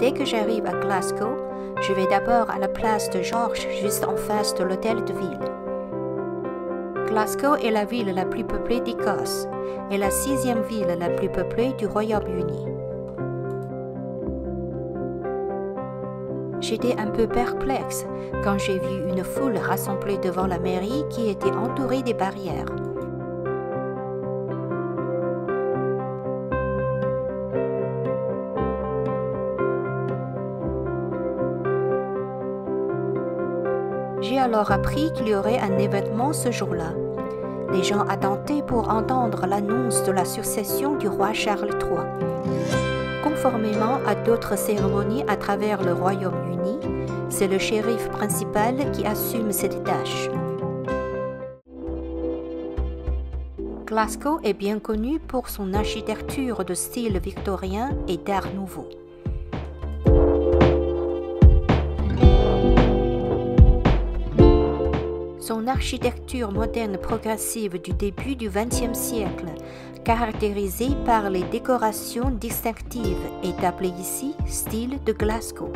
Dès que j'arrive à Glasgow, je vais d'abord à la place de George, juste en face de l'hôtel de ville. Glasgow est la ville la plus peuplée d'Écosse et la 6e ville la plus peuplée du Royaume-Uni. J'étais un peu perplexe quand j'ai vu une foule rassemblée devant la mairie qui était entourée des barrières. J'ai alors appris qu'il y aurait un événement ce jour-là. Les gens attendaient pour entendre l'annonce de la succession du roi Charles III. Conformément à d'autres cérémonies à travers le Royaume-Uni, c'est le shérif principal qui assume cette tâche. Glasgow est bien connu pour son architecture de style victorien et d'art nouveau. Son architecture moderne progressive du début du XXe siècle, caractérisée par les décorations distinctives, est appelée ici style de Glasgow.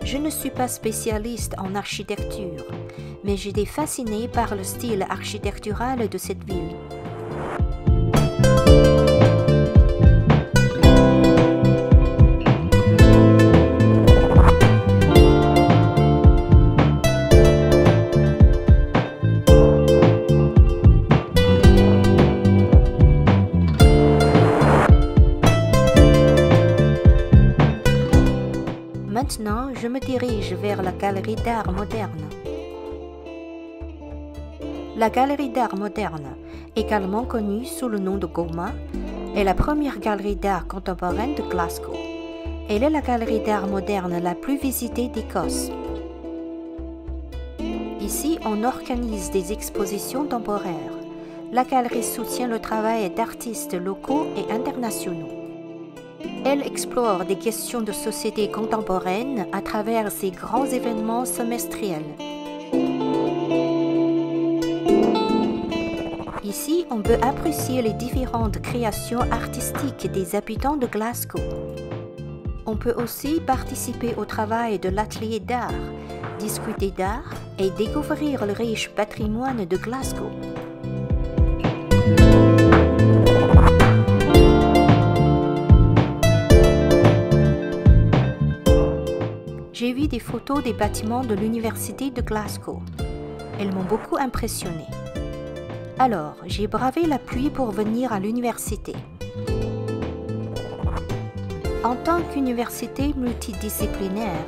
Je ne suis pas spécialiste en architecture, mais j'étais fasciné par le style architectural de cette ville. Maintenant, je me dirige vers la galerie d'art moderne. La galerie d'art moderne, également connue sous le nom de GOMA, est la première galerie d'art contemporaine de Glasgow. Elle est la galerie d'art moderne la plus visitée d'Écosse. Ici, on organise des expositions temporaires. La galerie soutient le travail d'artistes locaux et internationaux. Elle explore des questions de société contemporaine à travers ses grands événements semestriels. Ici, on peut apprécier les différentes créations artistiques des habitants de Glasgow. On peut aussi participer au travail de l'atelier d'art, discuter d'art et découvrir le riche patrimoine de Glasgow. J'ai vu des photos des bâtiments de l'université de Glasgow. Elles m'ont beaucoup impressionné. Alors, j'ai bravé la pluie pour venir à l'université. En tant qu'université multidisciplinaire,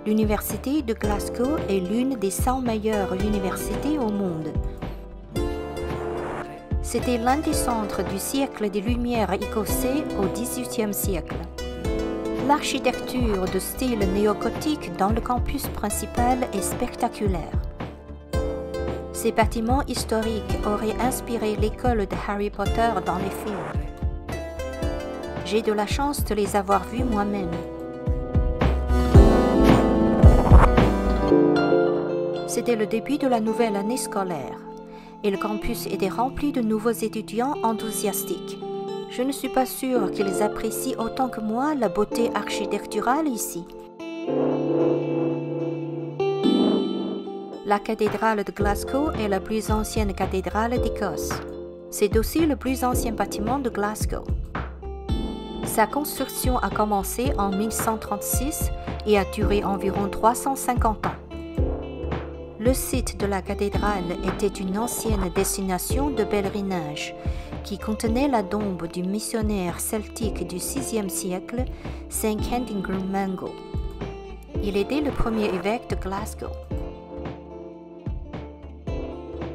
l'université de Glasgow est l'une des 100 meilleures universités au monde. C'était l'un des centres du siècle des Lumières écossais au XVIIIe siècle. L'architecture de style néogothique dans le campus principal est spectaculaire. Ces bâtiments historiques auraient inspiré l'école de Harry Potter dans les films. J'ai de la chance de les avoir vus moi-même. C'était le début de la nouvelle année scolaire et le campus était rempli de nouveaux étudiants enthousiastiques. Je ne suis pas sûre qu'ils apprécient autant que moi la beauté architecturale ici. La cathédrale de Glasgow est la plus ancienne cathédrale d'Écosse. C'est aussi le plus ancien bâtiment de Glasgow. Sa construction a commencé en 1136 et a duré environ 350 ans. Le site de la cathédrale était une ancienne destination de pèlerinage qui contenait la tombe du missionnaire celtique du VIe siècle, Saint Kentigern Mungo. Il était le premier évêque de Glasgow.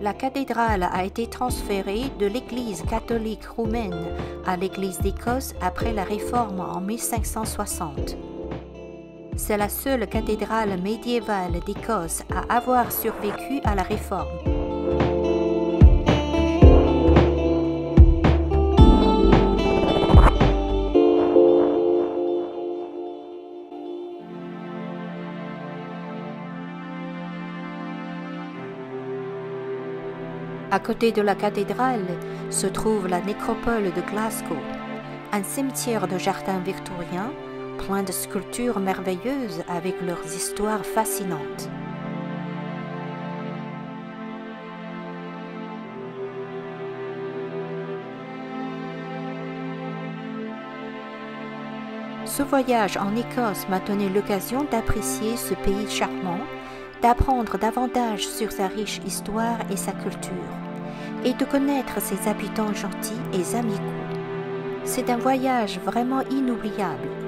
La cathédrale a été transférée de l'Église catholique roumaine à l'Église d'Écosse après la Réforme en 1560. C'est la seule cathédrale médiévale d'Écosse à avoir survécu à la Réforme. À côté de la cathédrale se trouve la nécropole de Glasgow, un cimetière de jardin victorien plein de sculptures merveilleuses avec leurs histoires fascinantes. Ce voyage en Écosse m'a donné l'occasion d'apprécier ce pays charmant, d'apprendre davantage sur sa riche histoire et sa culture, et de connaître ses habitants gentils et amicaux. C'est un voyage vraiment inoubliable